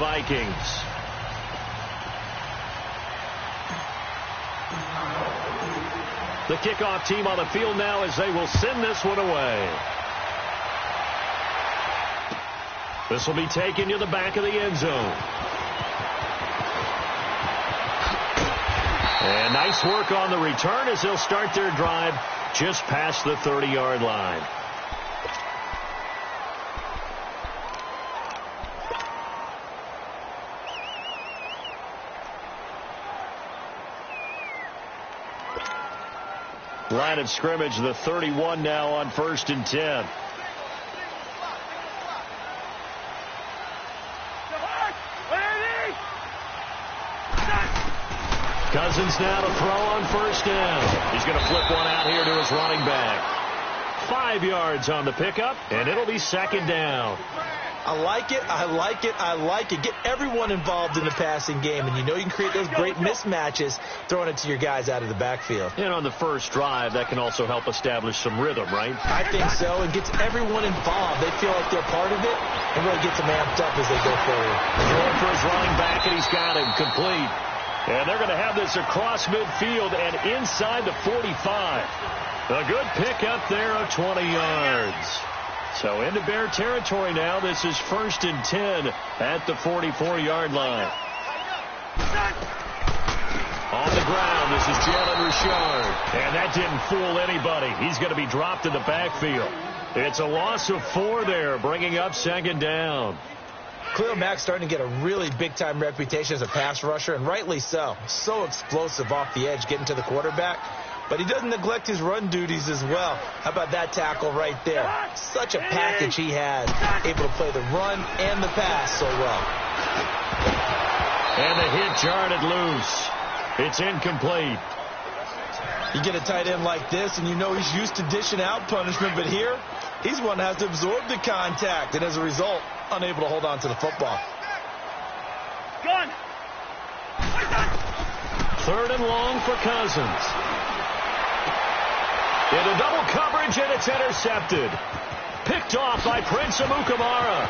Vikings. The kickoff team on the field now as they will send this one away. This will be taken to the back of the end zone. And nice work on the return as they'll start their drive just past the 30-yard line. Line of scrimmage, the 31 now on 1st and 10. Cousins now to throw on 1st down. He's going to flip one out here to his running back. 5 yards on the pickup, and it'll be 2nd down. I like it, I like it, I like it. Get everyone involved in the passing game, and you know you can create those great mismatches throwing it to your guys out of the backfield. And on the first drive, that can also help establish some rhythm, right? I think so. It gets everyone involved. They feel like they're part of it and really gets them amped up as they go forward. Throwing for his running back, and he's got him complete. And they're going to have this across midfield and inside the 45. A good pickup there of 20 yards. So into Bear territory now. This is 1st and 10 at the 44-yard line. On the ground, this is Jalen Richard. And that didn't fool anybody. He's going to be dropped in the backfield. It's a loss of 4 there, bringing up 2nd down. Khalil Mack's starting to get a really big-time reputation as a pass rusher, and rightly so. So explosive off the edge, getting to the quarterback. But he doesn't neglect his run duties as well. How about that tackle right there? Such a package he has, able to play the run and the pass so well. And the hit jarred it loose. It's incomplete. You get a tight end like this, and you know he's used to dishing out punishment, but here, he's one that has to absorb the contact, and as a result, unable to hold on to the football. Gun. 3rd and long for Cousins. Into double coverage, and it's intercepted. Picked off by Prince Amukamara.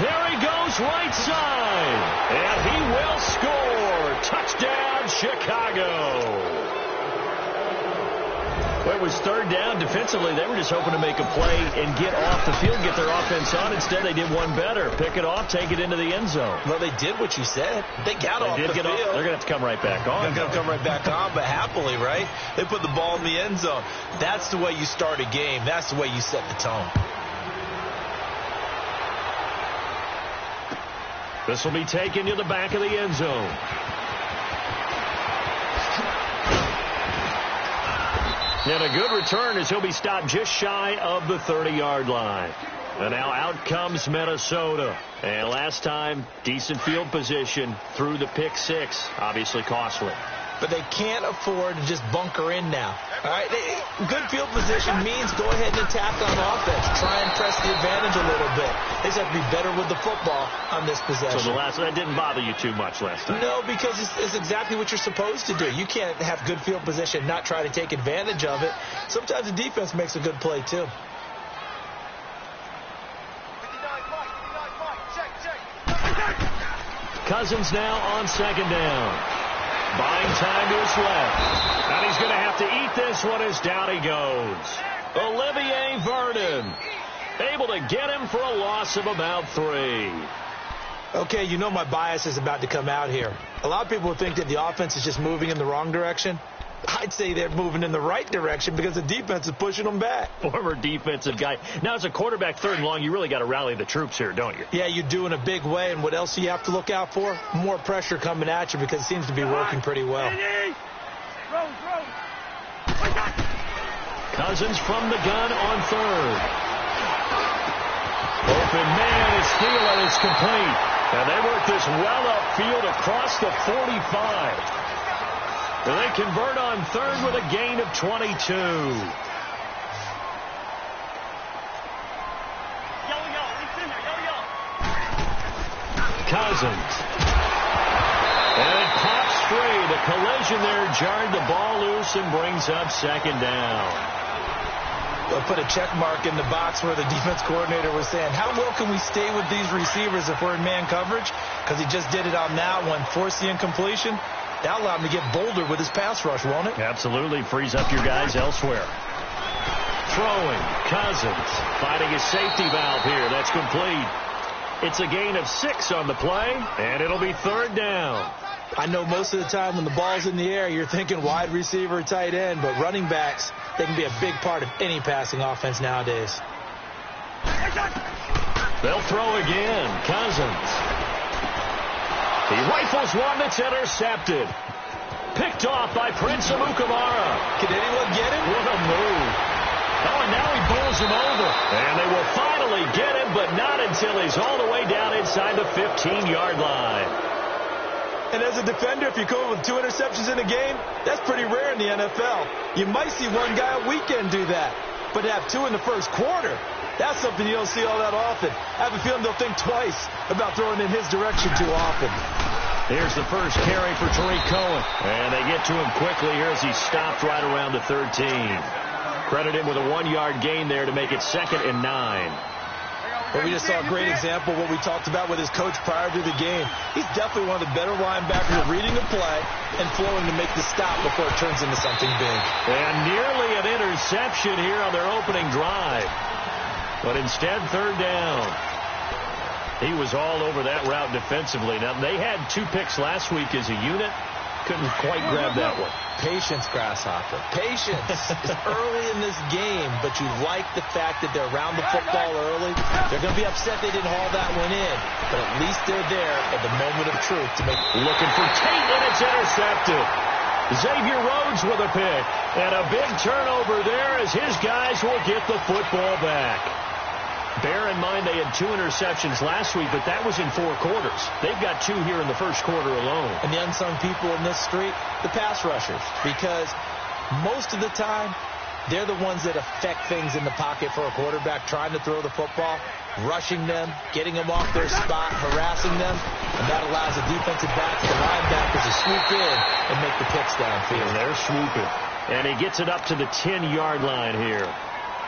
There he goes, right side. And he will score. Touchdown, Chicago. Well, it was 3rd down. Defensively, they were just hoping to make a play and get off the field, get their offense on. Instead, they did one better. Pick it off, take it into the end zone. Well, they did what you said. They got off the field. They're going to have to come right back on. They're going to come right back on, but happily, right? They put the ball in the end zone. That's the way you start a game. That's the way you set the tone. This will be taken to the back of the end zone. And a good return as he'll be stopped just shy of the 30-yard line. And now out comes Minnesota. And last time, decent field position through the pick 6. Obviously costly. But they can't afford to just bunker in now. All right, good field position means go ahead and attack on offense. Try and press the advantage a little bit. They just have to be better with the football on this possession. So that didn't bother you too much last time? No, because it's exactly what you're supposed to do. You can't have good field position and not try to take advantage of it. Sometimes the defense makes a good play, too. Cousins now on 2nd down. Buying time to his left. And he's going to have to eat this one as down he goes. Olivier Vernon able to get him for a loss of about 3. Okay, you know my bias is about to come out here. A lot of people would think that the offense is just moving in the wrong direction. I'd say they're moving in the right direction because the defense is pushing them back. Former defensive guy. Now, as a quarterback 3rd and long, you really got to rally the troops here, don't you? Yeah, you do in a big way. And what else do you have to look out for? More pressure coming at you because it seems to be working pretty well. Cousins from the gun on 3rd. Open man is feeling it's complete. And they work this well upfield across the 45. And they convert on 3rd with a gain of 22. Cousins. And it pops free. The collision there jarred the ball loose and brings up 2nd down. put a check mark in the box where the defense coordinator was saying, how well can we stay with these receivers if we're in man coverage? Because he just did it on that one, forced the incompletion. That'll allow him to get bolder with his pass rush, won't it? Absolutely. Frees up your guys elsewhere. Throwing. Cousins finding his safety valve here. That's complete. It's a gain of 6 on the play, and it'll be 3rd down. I know most of the time when the ball's in the air, you're thinking wide receiver, tight end, but running backs, they can be a big part of any passing offense nowadays. They'll throw again. Cousins. He rifles one that's intercepted. Picked off by Prince Amukamara. Can anyone get him? What a move. Oh, and now he bowls him over. And they will finally get him, but not until he's all the way down inside the 15-yard line. And as a defender, if you come with 2 interceptions in a game, that's pretty rare in the NFL. You might see one guy a weekend do that. But to have 2 in the first quarter, that's something you don't see all that often. I have a feeling they'll think twice about throwing in his direction too often. Here's the first carry for Tariq Cohen. And they get to him quickly here as he stopped right around the 13. Credit him with a 1-yard gain there to make it 2nd and 9. Well, we just saw a great example of what we talked about with his coach prior to the game. He's definitely one of the better linebackers at reading the play and flowing to make the stop before it turns into something big. And nearly an interception here on their opening drive. But instead, 3rd down. He was all over that route defensively. Now, they had 2 picks last week as a unit. Couldn't quite grab that one. Patience, Grasshopper. Patience. It's early in this game, but you like the fact that they're around the football early. They're going to be upset they didn't haul that one in, but at least they're there at the moment of truth to make. Looking for Tate, and it's intercepted. Xavier Rhodes with a pick, and a big turnover there as his guys will get the football back. Bear in mind they had 2 interceptions last week, but that was in 4 quarters. They've got 2 here in the first quarter alone. And the unsung people in this street, the pass rushers, because most of the time they're the ones that affect things in the pocket for a quarterback, trying to throw the football, rushing them, getting them off their spot, harassing them, and that allows the defensive backs, the linebackers to swoop in and make the picks downfield. And they're swooping. And he gets it up to the 10-yard line here.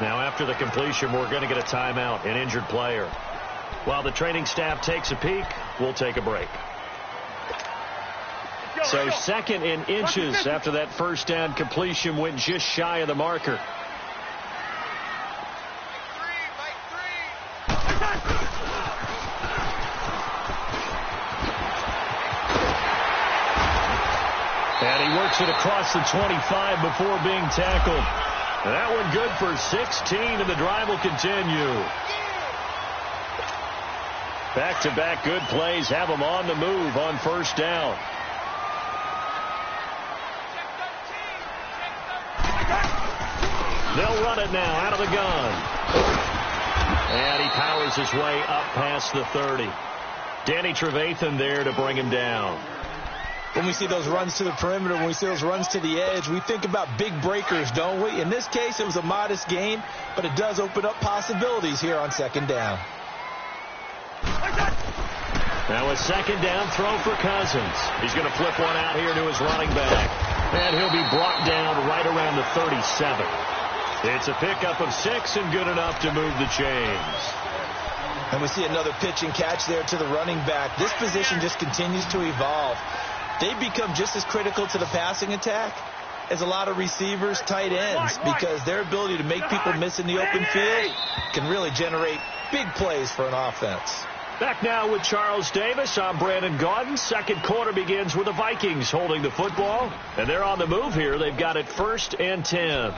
Now, after the completion, we're going to get a timeout, an injured player. While the training staff takes a peek, we'll take a break. So 2nd and inches after that first down completion went just shy of the marker. And he works it across the 25 before being tackled. That one good for 16, and the drive will continue. Back-to-back good plays have them on the move on first down. They'll run it now out of the gun. And he powers his way up past the 30. Danny Trevathan there to bring him down. When we see those runs to the perimeter, when we see those runs to the edge, we think about big breakers, don't we? In this case, it was a modest gain, but it does open up possibilities here on 2nd down. Now a 2nd down throw for Cousins. He's going to flip one out here to his running back. And he'll be brought down right around the 37. It's a pickup of 6 and good enough to move the chains. And we see another pitch and catch there to the running back. This position just continues to evolve. They become just as critical to the passing attack as a lot of receivers, tight ends, because their ability to make people miss in the open field can really generate big plays for an offense. Back now with Charles Davis. I'm Brandon Gaudin. 2nd quarter begins with the Vikings holding the football. And they're on the move here. They've got it 1st and 10.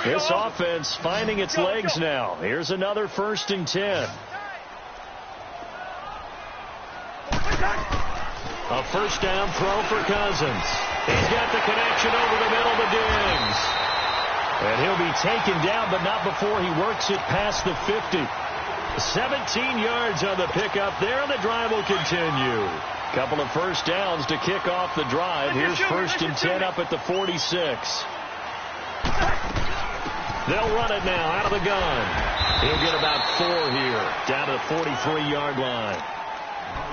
This offense finding its legs now. Here's another 1st and 10. A first down throw for Cousins. He's got the connection over the middle to Diggs. And he'll be taken down, but not before he works it past the 50. 17 yards on the pickup there, and the drive will continue. Couple of first downs to kick off the drive. Here's 1st and 10 up at the 46. They'll run it now out of the gun. He'll get about 4 here, down to the 43-yard line.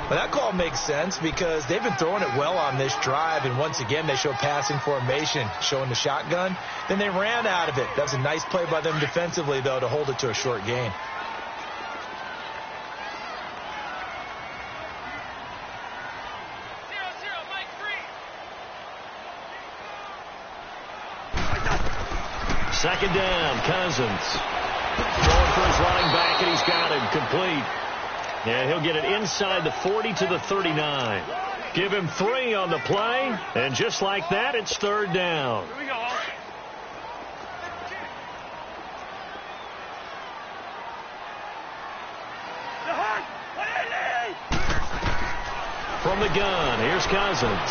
Well, that call makes sense because they've been throwing it well on this drive, and once again they show passing formation, showing the shotgun. Then they ran out of it. That's a nice play by them defensively, though, to hold it to a short gain. Second down, Cousins. Going for his running back, and he's got him complete. And he'll get it inside the 40 to the 39. Give him 3 on the play, and just like that, it's third down. Here we go. From the gun, here's Cousins.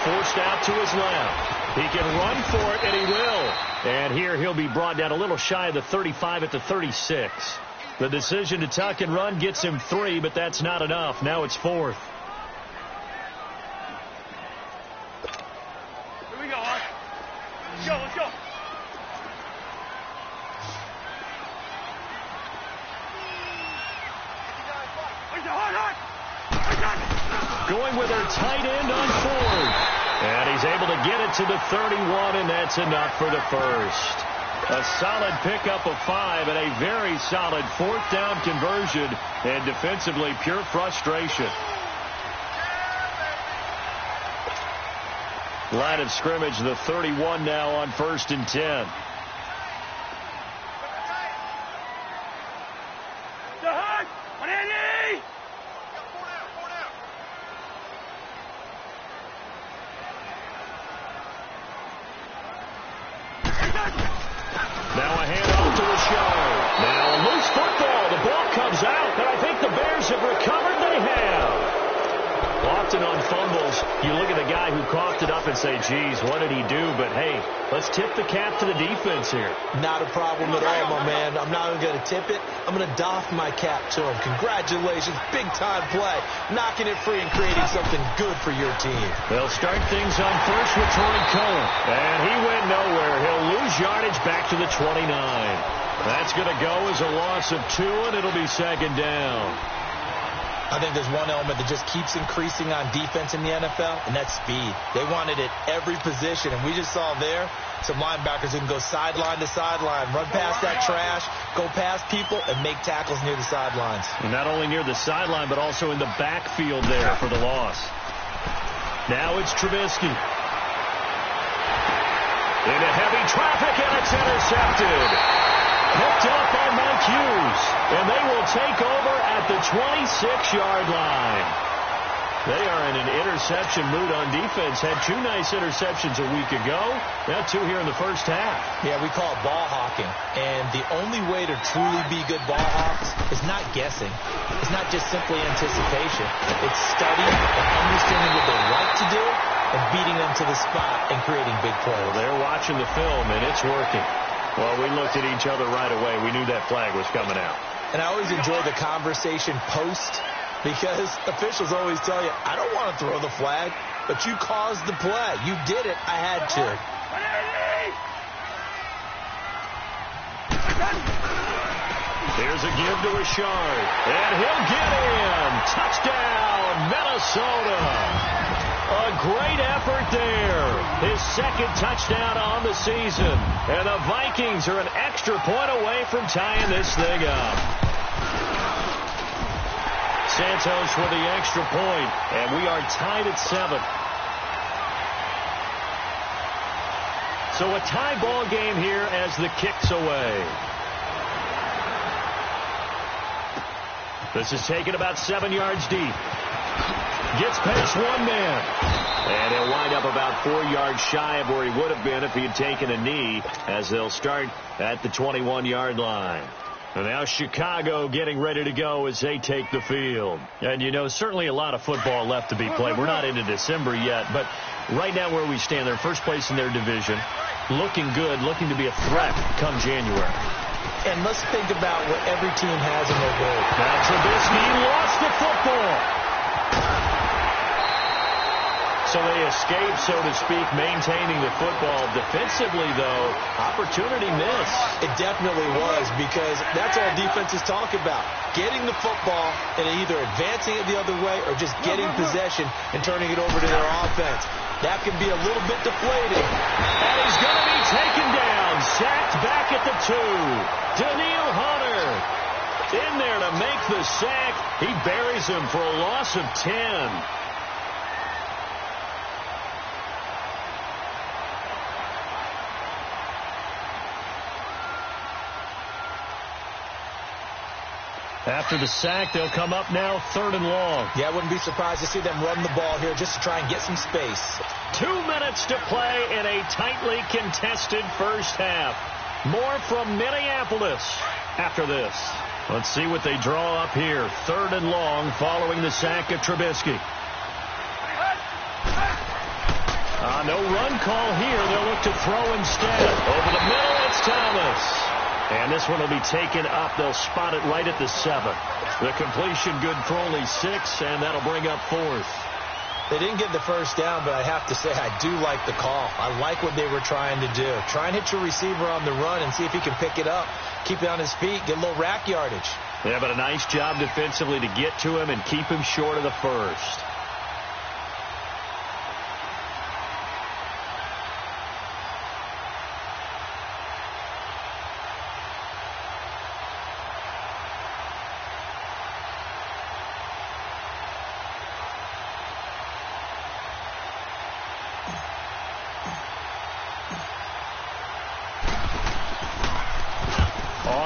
Forced out to his left. He can run for it, and he will. And here he'll be brought down a little shy of the 35 at the 36. The decision to tuck and run gets him 3, but that's not enough. Now it's 4th. Here we go. Let's go. Let's go. Going with her tight end on 4th. And he's able to get it to the 31, and that's enough for the first. A solid pickup of 5 and a very solid 4th down conversion, and defensively pure frustration. Line of scrimmage, the 31 now on 1st and 10. Now a handoff to Rashard. Now a loose football. The ball comes out, and I think the Bears have recovered. They have. Often on fumbles, you look at the guy who coughed it up and say, geez, what did he do? But, hey, let's tip the cap to the defense here. Not a problem at all, my man. I'm not even going to tip it. I'm going to doff my cap to him. Congratulations. Big-time play. Knocking it free and creating something good for your team. They'll start things on first with Troy Cohen. And he went nowhere. He'll lose yardage back to the 29. That's going to go as a loss of 2, and it'll be second down. I think there's one element that just keeps increasing on defense in the NFL, and that's speed. They want it at every position, and we just saw there some linebackers who can go sideline to sideline, run past that trash, go past people, and make tackles near the sidelines. And not only near the sideline, but also in the backfield there for the loss. Now it's Trubisky. Into heavy traffic, and it's intercepted. Picked up by Mike Hughes, and they will take over at the 26-yard line. They are in an interception mood on defense. Had 2 nice interceptions a week ago. Now 2 here in the first half. Yeah, we call it ball hawking. And the only way to truly be good ball hawks is not guessing. It's not just simply anticipation. It's studying and understanding what they like to do and beating them to the spot and creating big plays. Well, they're watching the film, and it's working. Well, we looked at each other right away. We knew that flag was coming out. And I always enjoy the conversation post because officials always tell you, I don't want to throw the flag, but you caused the play. You did it. I had to. Here's a give to Rashard, and he'll get in. Touchdown, Minnesota. A great effort there. His second touchdown on the season. And the Vikings are an extra point away from tying this thing up. Santos for the extra point, and we are tied at 7. So a tie ball game here as the kick's away. This is taken about 7 yards deep. Gets past one man. And he'll wind up about 4 yards shy of where he would have been if he had taken a knee, as they'll start at the 21-yard line. And now Chicago getting ready to go as they take the field. And, you know, certainly a lot of football left to be played. We're not into December yet, but right now where we stand, they're first place in their division, looking good, looking to be a threat come January. And let's think about what every team has in their goal. Now Trubisky lost the football. So they escape, so to speak, maintaining the football. Defensively, though, opportunity missed. It definitely was, because that's all defenses talk about. Getting the football and either advancing it the other way or just getting possession and turning it over to their offense. That can be a little bit deflating. And he's going to be taken down. Sacked back at the 2. Daniil Hunter in there to make the sack. He buries him for a loss of 10. After the sack, they'll come up now 3rd and long. Yeah, I wouldn't be surprised to see them run the ball here just to try and get some space. 2 minutes to play in a tightly contested first half. More from Minneapolis after this. Let's see what they draw up here. 3rd and long following the sack of Trubisky. No run call here. They'll look to throw instead. Over the middle, it's Thomas. And this one will be taken up. They'll spot it right at the 7. The completion good for only 6, and that'll bring up 4th. They didn't get the first down, but I have to say I do like the call. I like what they were trying to do. Try and hit your receiver on the run and see if he can pick it up. Keep it on his feet, get a little rack yardage. Yeah, but a nice job defensively to get to him and keep him short of the first.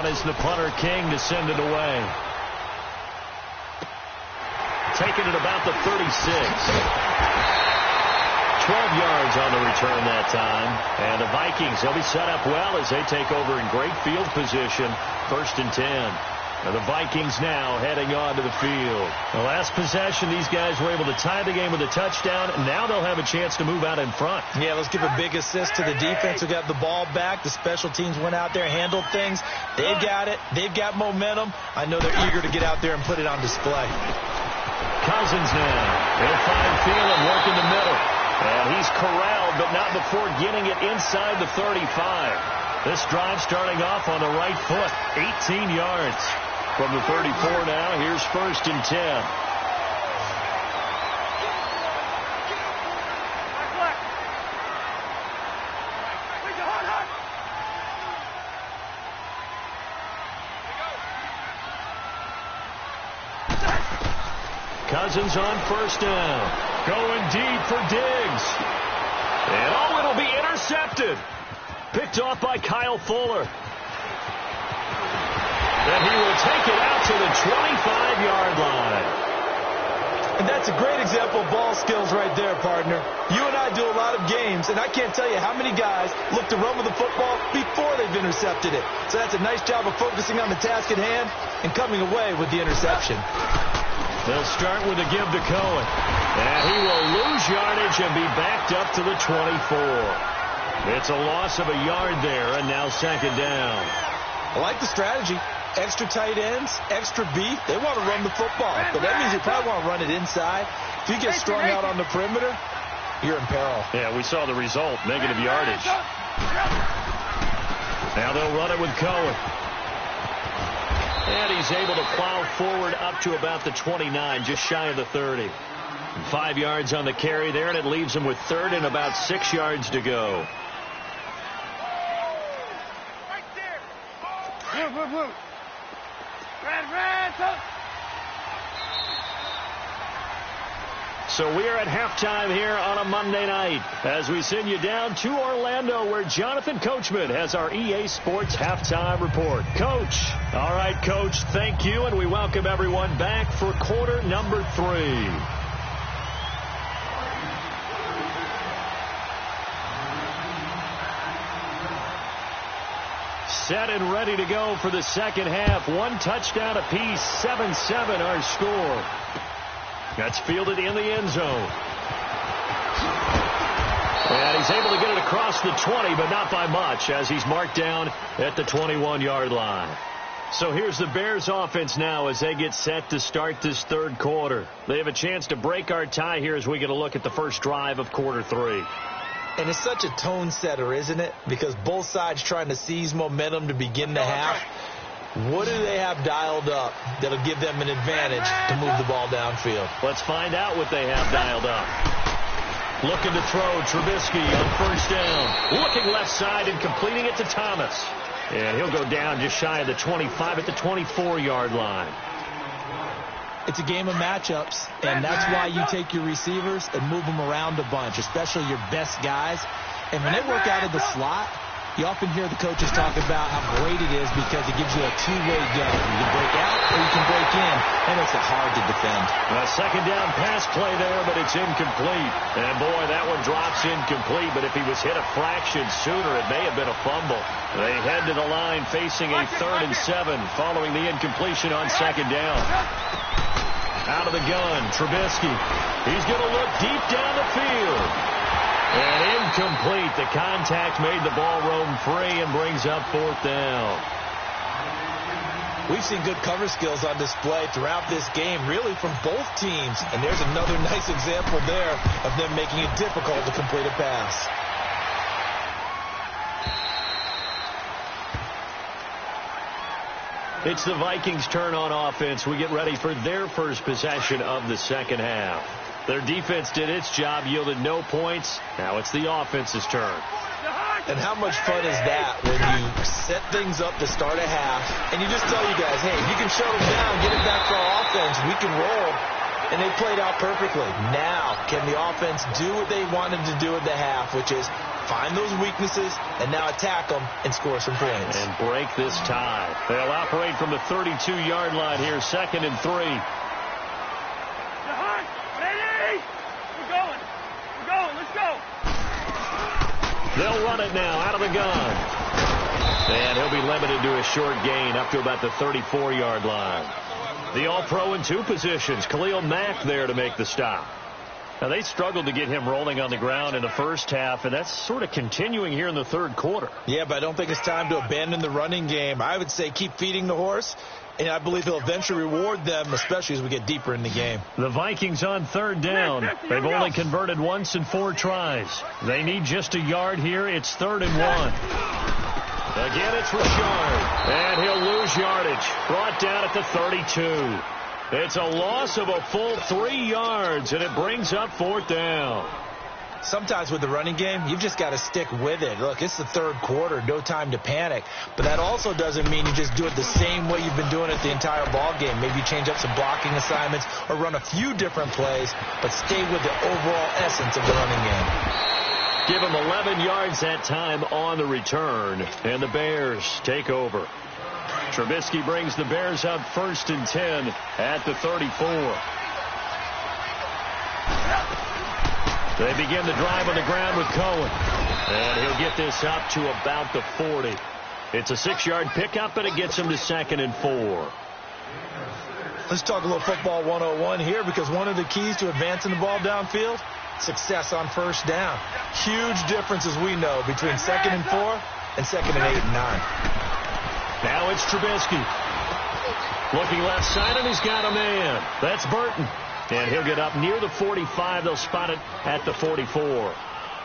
Is the punter King to send it away. Taking it about the 36. 12 yards on the return that time. And the Vikings, they'll be set up well as they take over in great field position. 1st and 10. And the Vikings now heading on to the field. The last possession, these guys were able to tie the game with a touchdown. And now they'll have a chance to move out in front. Yeah, let's give a big assist to the defense who got the ball back. The special teams went out there, handled things. They've got it. They've got momentum. I know they're eager to get out there and put it on display. Cousins now. He'll find Thielen, work in the middle. And he's corralled, but not before getting it inside the 35. This drive starting off on the right foot. 18 yards. From the 34 now, here's 1st and 10. Cousins on 1st down. Going deep for Diggs. And it'll be intercepted. Picked off by Kyle Fuller. And he will take it out to the 25-yard line. And that's a great example of ball skills right there, partner. You and I do a lot of games, and I can't tell you how many guys look to run with the football before they've intercepted it. So that's a nice job of focusing on the task at hand and coming away with the interception. They'll start with a give to Cohen. And he will lose yardage and be backed up to the 24. It's a loss of a yard there, and now 2nd down. I like the strategy. Extra tight ends, extra beef. They want to run the football, but that means you probably want to run it inside. If you get strung out on the perimeter, you're in peril. Yeah, we saw the result, negative yardage. Now they'll run it with Cohen. And he's able to plow forward up to about the 29, just shy of the 30. 5 yards on the carry there, and it leaves him with 3rd and about 6 yards to go. Right there. Blue. Red, up. So we are at halftime here on a Monday night as we send you down to Orlando where Jonathan Coachman has our EA Sports halftime report. Coach. All right, Coach, thank you, and we welcome everyone back for quarter number 3. Set and ready to go for the second half. 1 touchdown apiece, 7-7 our score. That's fielded in the end zone. And he's able to get it across the 20, but not by much as he's marked down at the 21-yard line. So here's the Bears offense now as they get set to start this third quarter. They have a chance to break our tie here as we get a look at the first drive of quarter 3. And it's such a tone setter, isn't it? Because both sides trying to seize momentum to begin the half. What do they have dialed up that'll give them an advantage to move the ball downfield? Let's find out what they have dialed up. Looking to throw, Trubisky on first down. Looking left side and completing it to Thomas. And he'll go down just shy of the 25 at the 24-yard line. It's a game of matchups, and that's why you take your receivers and move them around a bunch, especially your best guys. And when they work out of the slot, you often hear the coaches talk about how great it is because it gives you a two-way go. You can break out or you can break in. That makes it hard to defend. A second down pass play there, but it's incomplete. And, boy, that one drops incomplete, but if he was hit a fraction sooner, it may have been a fumble. They head to the line facing a 3rd and 7 following the incompletion on second down. Out of the gun, Trubisky. He's going to look deep down the field. And incomplete. The contact made the ball roam free and brings up 4th down. We've seen good cover skills on display throughout this game, really from both teams. And there's another nice example there of them making it difficult to complete a pass. It's the Vikings' turn on offense. We get ready for their first possession of the second half. Their defense did its job, yielded no points. Now it's the offense's turn. And how much fun is that when you set things up to start a half, and you just tell you guys, hey, if you can shut them down, get it back for our offense, we can roll. And they played out perfectly. Now, can the offense do what they wanted to do at the half, which is find those weaknesses and now attack them and score some points. And break this tie. They'll operate from the 32-yard line here, 2nd and 3. They'll run it now out of the gun. And he'll be limited to a short gain up to about the 34-yard line. The All-Pro in 2 positions. Khalil Mack there to make the stop. Now, they struggled to get him rolling on the ground in the first half, and that's sort of continuing here in the third quarter. Yeah, but I don't think it's time to abandon the running game. I would say keep feeding the horse, and I believe he'll eventually reward them, especially as we get deeper in the game. The Vikings on 3rd down. They've only converted once in 4 tries. They need just a yard here. It's 3rd and 1. Again, it's Richard, and he'll lose yardage. Brought down at the 32. It's a loss of a full 3 yards, and it brings up 4th down. Sometimes with the running game, you've just got to stick with it. Look, it's the third quarter, no time to panic. But that also doesn't mean you just do it the same way you've been doing it the entire ball game. Maybe you change up some blocking assignments or run a few different plays, but stay with the overall essence of the running game. Give him 11 yards that time on the return, and the Bears take over. Trubisky brings the Bears up 1st and 10 at the 34. They begin the drive on the ground with Cohen, and he'll get this up to about the 40. It's a 6-yard pickup, and it gets him to 2nd and 4. Let's talk a little football 101 here, because one of the keys to advancing the ball downfield, success on first down. Huge difference, as we know, between 2nd and 4 and 2nd and 8 and 9. Now it's Trubisky. Looking left side, and he's got a man. That's Burton. And he'll get up near the 45. They'll spot it at the 44.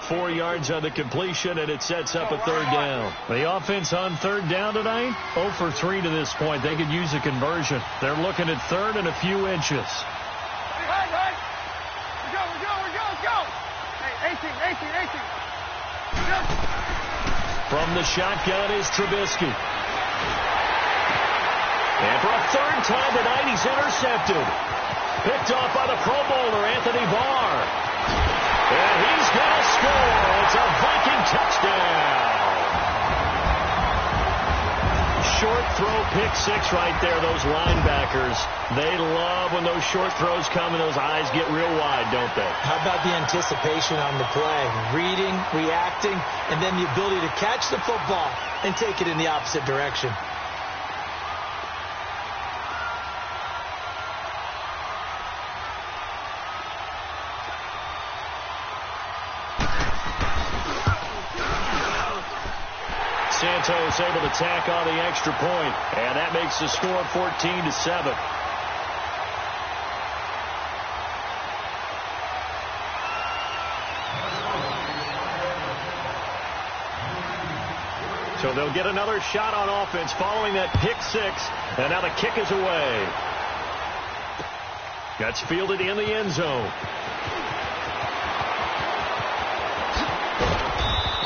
4 yards on the completion, and it sets up a 3rd down. The offense on 3rd down tonight, 0 for 3 to this point. They could use a conversion. They're looking at 3rd and a few inches. Hey. Let's go. Hey, 18. From the shotgun is Trubisky. And for a 3rd time tonight, he's intercepted. Picked off by the Pro Bowler, Anthony Barr. And he's going to score. It's a Viking touchdown. Short throw, pick 6 right there. Those linebackers, they love when those short throws come and those eyes get real wide, don't they? How about the anticipation on the play? Reading, reacting, and then the ability to catch the football and take it in the opposite direction. Santos able to tack on the extra point, and that makes the score 14-7. So they'll get another shot on offense following that pick six, and now the kick is away. That's fielded in the end zone.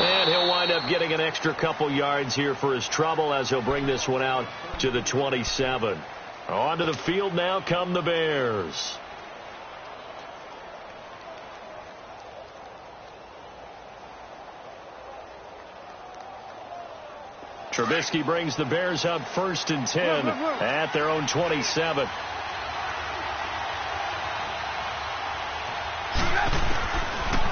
And he'll wind up getting an extra couple yards here for his trouble as he'll bring this one out to the 27. Onto the field now come the Bears. Trubisky brings the Bears up 1st and 10 at their own 27.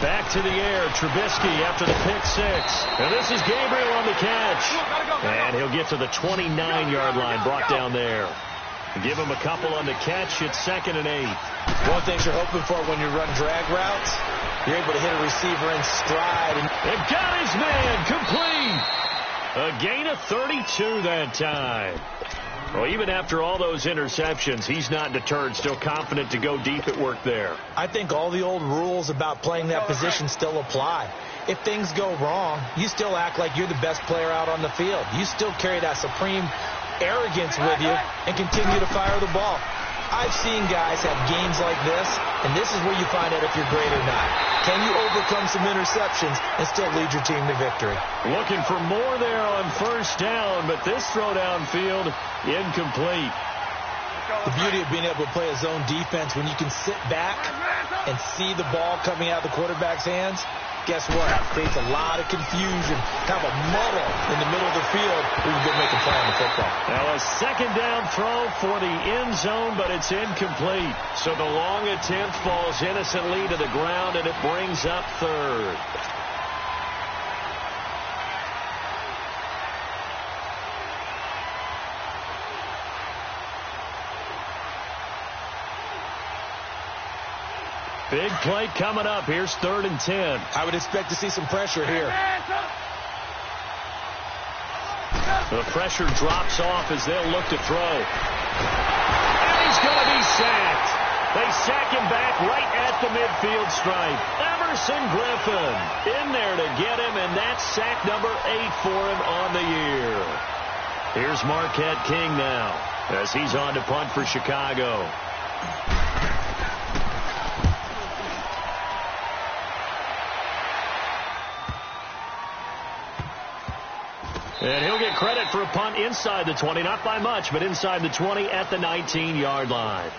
Back to the air, Trubisky after the pick six. And this is Gabriel on the catch. And he'll get to the 29-yard line, brought down there. Give him a couple on the catch. It's 2nd and 8. One thing you're hoping for when you run drag routes, you're able to hit a receiver in stride. And got his man complete. A gain of 32 that time. Well, even after all those interceptions, he's not deterred, still confident to go deep at work there. I think all the old rules about playing that position still apply. If things go wrong, you still act like you're the best player out on the field. You still carry that supreme arrogance with you and continue to fire the ball. I've seen guys have games like this, and this is where you find out if you're great or not. Can you overcome some interceptions and still lead your team to victory? Looking for more there on 1st down, but this throw downfield incomplete. The beauty of being able to play a zone defense when you can sit back and see the ball coming out of the quarterback's hands, guess what? It creates a lot of confusion, kind of a muddle in the middle of the field where you can go make a play on the football. Now a 2nd down throw for the end zone, but it's incomplete. So the long attempt falls innocently to the ground, and it brings up 3rd. Big play coming up. Here's 3rd and 10. I would expect to see some pressure here. The pressure drops off as they'll look to throw. And he's going to be sacked. They sack him back right at the midfield stripe. Emerson Griffin in there to get him, and that's sack number 8 for him on the year. Here's Marquette King now as he's on to punt for Chicago. And he'll get credit for a punt inside the 20, not by much, but inside the 20 at the 19-yard line.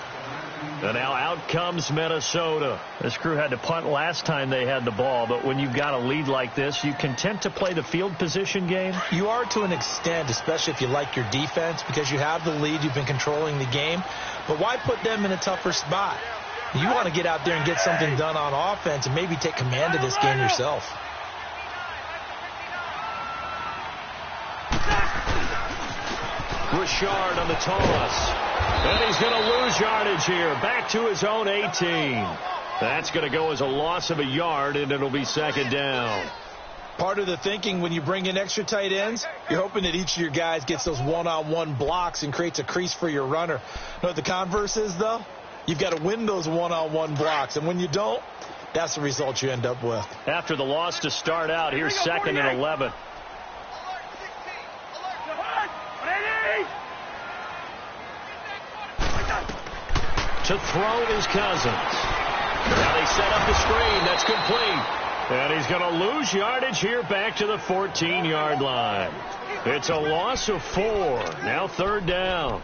And now out comes Minnesota. This crew had to punt last time they had the ball, but when you've got a lead like this, you content to play the field position game? You are to an extent, especially if you like your defense, because you have the lead, you've been controlling the game. But why put them in a tougher spot? You want to get out there and get something done on offense and maybe take command of this game yourself. Richard on the toss. And he's going to lose yardage here. Back to his own 18. That's going to go as a loss of a yard, and it'll be 2nd down. Part of the thinking when you bring in extra tight ends, you're hoping that each of your guys gets those one-on-one blocks and creates a crease for your runner. You know what the converse is, though? You've got to win those one-on-one blocks, and when you don't, that's the result you end up with. After the loss to start out, here's 2nd and 11. To throw is Cousins. Now they set up the screen. That's complete. And he's going to lose yardage here back to the 14-yard line. It's a loss of 4. Now 3rd down.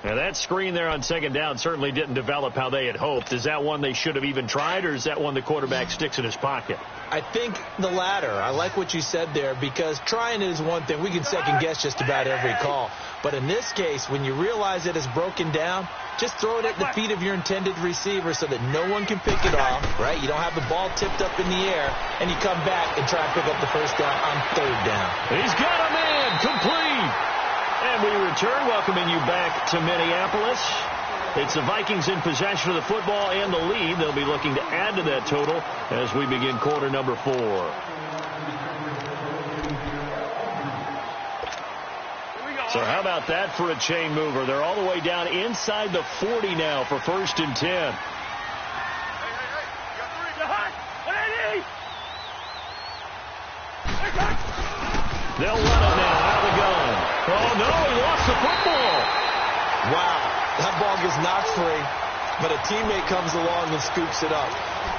Now that screen there on 2nd down certainly didn't develop how they had hoped. Is that one they should have even tried, or is that one the quarterback sticks in his pocket? I think the latter. I like what you said there, because trying is one thing. We can second-guess just about every call. But in this case, when you realize it is broken down, just throw it at the feet of your intended receiver so that no one can pick it off, right? You don't have the ball tipped up in the air, and you come back and try to pick up the 1st down on 3rd down. He's got a man complete. And we return, welcoming you back to Minneapolis. It's the Vikings in possession of the football and the lead. They'll be looking to add to that total as we begin quarter number 4. So how about that for a chain mover? They're all the way down inside the 40 now for 1st and 10. They'll run it now out of the gun. Oh, no, he lost the football. Wow, that ball gets knocked free, but a teammate comes along and scoops it up.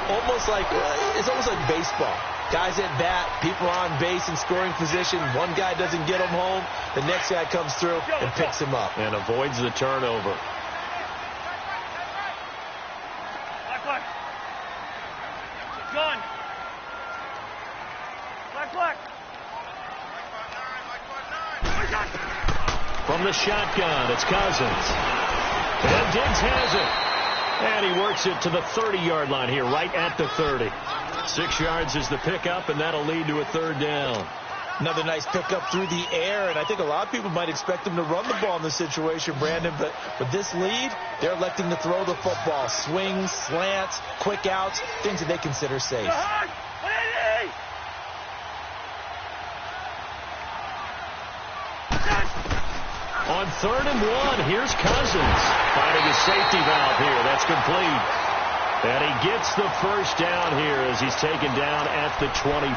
It's almost like baseball. Guys at bat, people are on base in scoring position. One guy doesn't get him home. The next guy comes through and picks him up. And avoids the turnover. Black. Gun. Black. From the shotgun, it's Cousins. And Diggs has it. And he works it to the 30-yard line here, right at the 30. 6 yards is the pickup, and that'll lead to a 3rd down. Another nice pickup through the air, and I think a lot of people might expect him to run the ball in this situation, Brandon, but with this lead, they're electing to throw the football. Swings, slants, quick outs, things that they consider safe. On 3rd and 1, here's Cousins finding a safety valve here. That's complete. And he gets the 1st down here as he's taken down at the 24.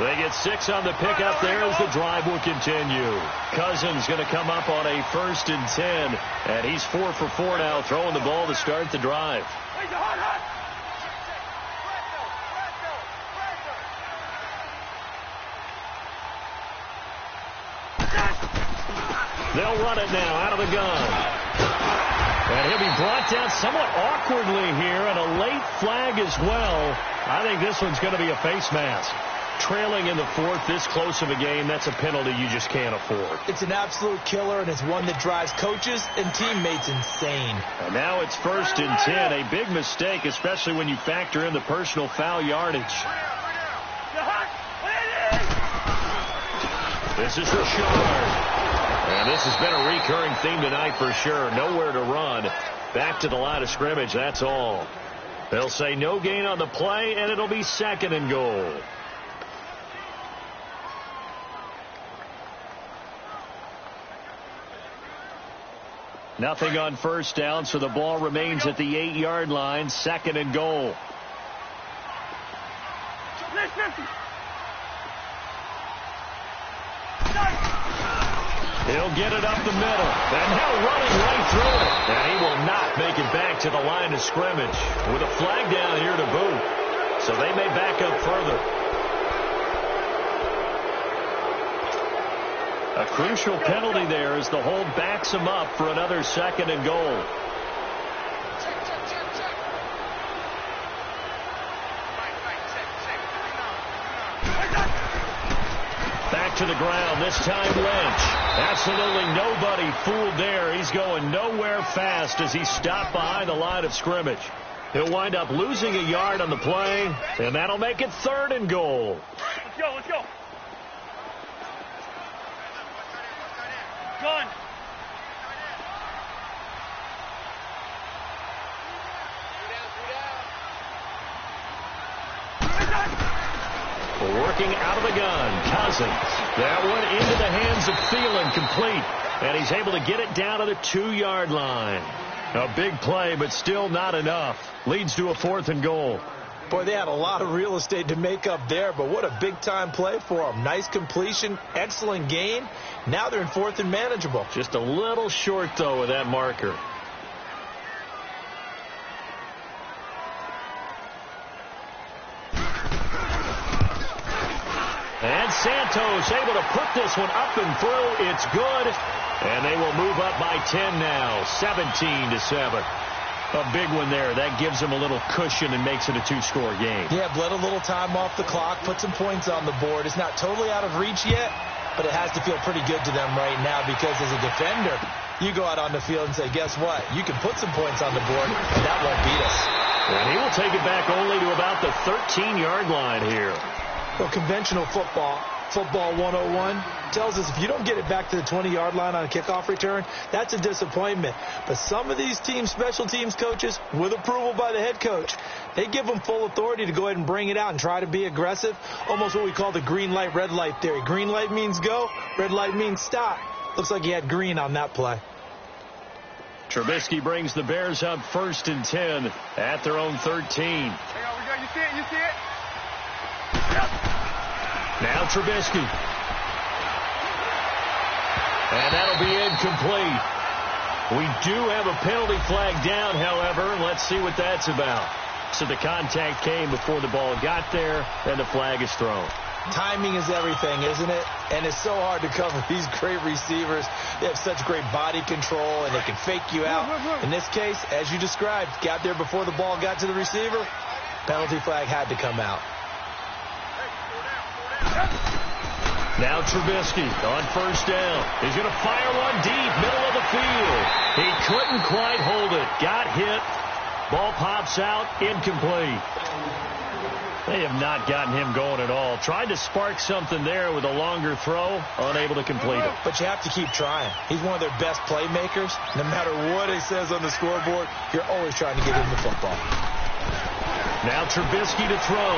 They get 6 on the pickup there as the drive will continue. Cousins going to come up on a 1st and 10. And he's 4 for 4 now, throwing the ball to start the drive. They'll run it now out of the gun. And he'll be brought down somewhat awkwardly here, and a late flag as well. I think this one's going to be a face mask. Trailing in the 4th, this close of a game, that's a penalty you just can't afford. It's an absolute killer, and it's one that drives coaches and teammates insane. And now it's 1st and 10, a big mistake, especially when you factor in the personal foul yardage. This is Richard. And this has been a recurring theme tonight for sure. Nowhere to run. Back to the line of scrimmage, that's all. They'll say no gain on the play, and it'll be 2nd and goal. Nothing on 1st down, so the ball remains at the 8-yard line. 2nd and goal. He'll get it up the middle. And now running right through it. And he will not make it back to the line of scrimmage with a flag down here to boot. So they may back up further. A crucial penalty there as the hold backs him up for another 2nd and goal. Back to the ground, this time Lynch. Absolutely nobody fooled there. He's going nowhere fast as he stopped behind the line of scrimmage. He'll wind up losing a yard on the play, and that'll make it 3rd and goal. Let's go. Gun. Working out of the gun, Cousins. That one into the hands of Thielen, complete. And he's able to get it down to the 2-yard line. A big play, but still not enough. Leads to a 4th and goal. Boy, they had a lot of real estate to make up there, but what a big-time play for them. Nice completion, excellent gain. Now they're in 4th and manageable. Just a little short, though, with that marker. And Santos able to put this one up and through. It's good. And they will move up by 10 now, 17-7. A big one there. That gives them a little cushion and makes it a 2-score game. Yeah, bled a little time off the clock, put some points on the board. It's not totally out of reach yet, but it has to feel pretty good to them right now because as a defender, you go out on the field and say, guess what? You can put some points on the board, and that won't beat us. And he will take it back only to about the 13-yard line here. Well, conventional football, Football 101 tells us if you don't get it back to the 20-yard line on a kickoff return, that's a disappointment. But some of these special teams coaches, with approval by the head coach, they give them full authority to go ahead and bring it out and try to be aggressive, almost what we call the green light, red light theory. Green light means go, red light means stop. Looks like he had green on that play. Trubisky brings the Bears up 1st and 10 at their own 13. Hang on, we go. You see it? You see it? Now Trubisky. And that'll be incomplete. We do have a penalty flag down, however. Let's see what that's about. So the contact came before the ball got there, and the flag is thrown. Timing is everything, isn't it? And it's so hard to cover these great receivers. They have such great body control, and they can fake you out. In this case, as you described, got there before the ball got to the receiver. Penalty flag had to come out. Now Trubisky on 1st down. He's going to fire one deep, middle of the field. He couldn't quite hold it. Got hit. Ball pops out, incomplete. They have not gotten him going at all. Tried to spark something there with a longer throw, unable to complete it. But you have to keep trying. He's one of their best playmakers. No matter what it says on the scoreboard, you're always trying to get him the football. Now Trubisky to throw.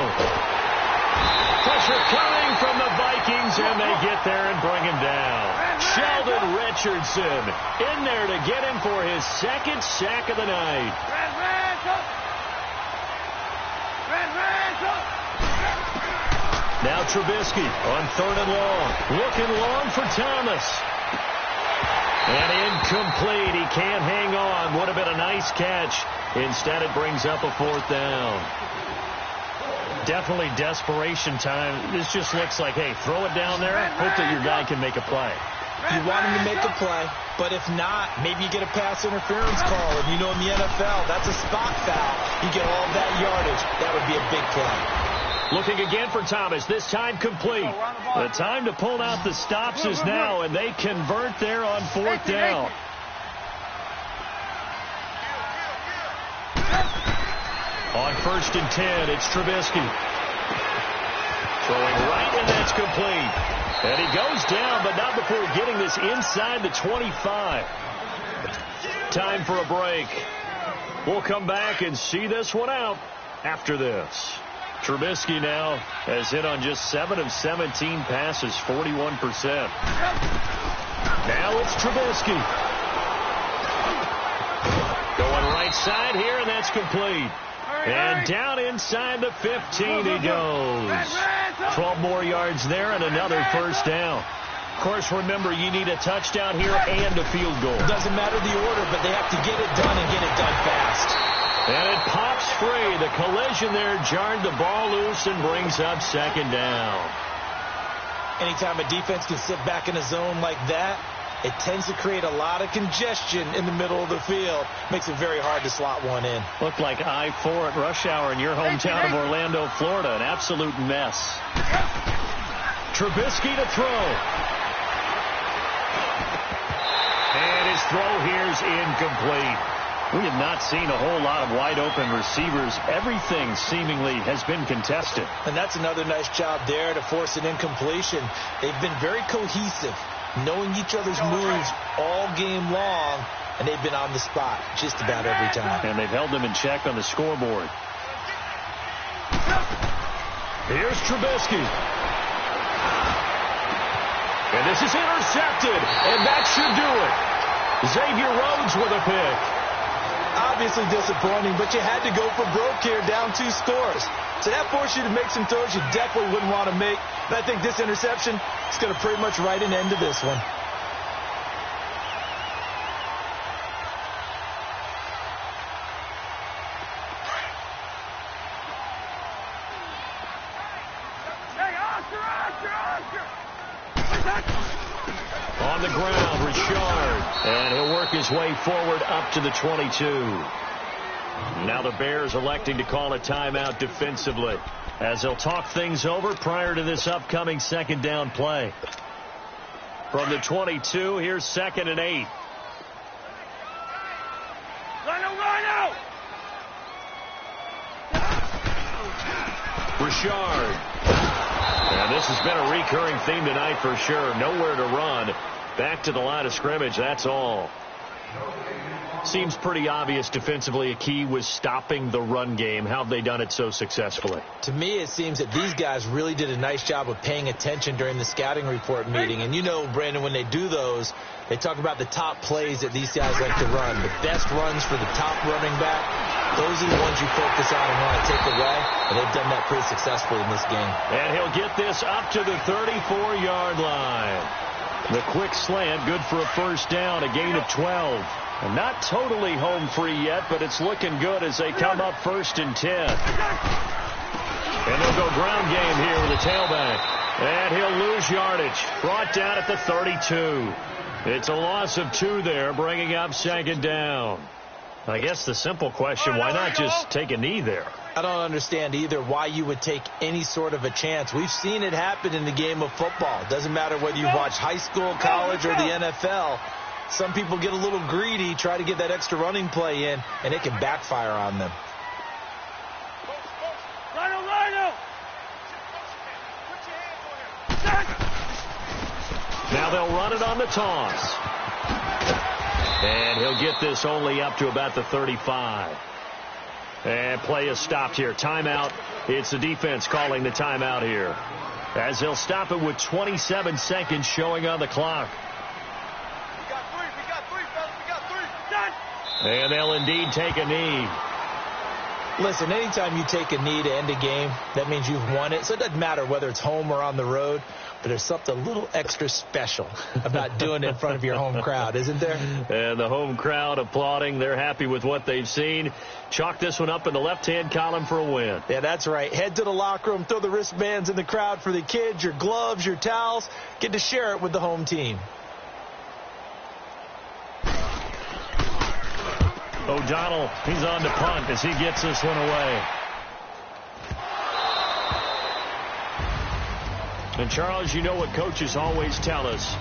Pressure coming from the Vikings, and they get there and bring him down. Sheldon Richardson in there to get him for his 2nd sack of the night. Now Trubisky on 3rd and long. Looking long for Thomas. And incomplete. He can't hang on. Would have been a nice catch. Instead, it brings up a 4th down. Definitely desperation time. This just looks like, hey, throw it down there. Hope that your guy can make a play. You want him to make a play, but if not, maybe you get a pass interference call. And you know in the NFL, that's a spot foul. You get all that yardage. That would be a big play. Looking again for Thomas, this time complete. The time to pull out the stops is now, and they convert there on 4th down. On 1st and 10, it's Trubisky. Throwing right, and that's complete. And he goes down, but not before getting this inside the 25. Time for a break. We'll come back and see this one out after this. Trubisky now has hit on just 7 of 17 passes, 41%. Now it's Trubisky. Going right side here, and that's complete. And down inside the 15 he goes. 12 more yards there and another 1st down. Of course, remember, you need a touchdown here and a field goal. Doesn't matter the order, but they have to get it done and get it done fast. And it pops free. The collision there jarred the ball loose and brings up 2nd down. Anytime a defense can sit back in a zone like that, it tends to create a lot of congestion in the middle of the field. Makes it very hard to slot one in. Looked like I-4 at rush hour in your hometown of Orlando, Florida. An absolute mess. Trubisky to throw. And his throw here's incomplete. We have not seen a whole lot of wide-open receivers. Everything seemingly has been contested. And that's another nice job there to force an incompletion. They've been very cohesive, knowing each other's moves all game long, and they've been on the spot just about every time. And they've held them in check on the scoreboard. Here's Trubisky. And this is intercepted, and that should do it. Xavier Rhodes with a pick. Obviously disappointing, but you had to go for broke here, down 2 scores. So that forced you to make some throws you definitely wouldn't want to make. And I think this interception is going to pretty much write an end to this one. On the ground, Richard. And he'll work his way forward up to the 22. Now the Bears electing to call a timeout defensively, as they'll talk things over prior to this upcoming 2nd down play. From the 22, here's 2nd and 8. Richard. And this has been a recurring theme tonight for sure. Nowhere to run. Back to the line of scrimmage, that's all. Seems pretty obvious defensively a key was stopping the run game. How have they done it so successfully? To me, it seems that these guys really did a nice job of paying attention during the scouting report meeting. And you know, Brandon, when they do those, they talk about the top plays that these guys like to run. The best runs for the top running back, those are the ones you focus on and want to take away. And they've done that pretty successfully in this game. And he'll get this up to the 34-yard line. The quick slant, good for a first down, a gain of 12. And not totally home free yet, but it's looking good as they come up 1st and 10. And they'll go ground game here with the tailback. And he'll lose yardage. Brought down at the 32. It's a loss of 2 there, bringing up 2nd down. I guess the simple question, why not just take a knee there? I don't understand either why you would take any sort of a chance. We've seen it happen in the game of football. It doesn't matter whether you watch high school, college, or the NFL. Some people get a little greedy, try to get that extra running play in, and it can backfire on them. Now they'll run it on the toss. And he'll get this only up to about the 35. And play is stopped here. Timeout. It's the defense calling the timeout here, as they'll stop it with 27 seconds showing on the clock. And they'll indeed take a knee. Listen, anytime you take a knee to end a game, that means you've won it. So it doesn't matter whether it's home or on the road, but there's something a little extra special about doing it in front of your home crowd, isn't there? And the home crowd applauding. They're happy with what they've seen. Chalk this one up in the left-hand column for a win. Yeah, that's right. Head to the locker room, throw the wristbands in the crowd for the kids, your gloves, your towels. Get to share it with the home team. O'Donnell, he's on to punt as he gets this one away. And Charles, you know what coaches always tell us.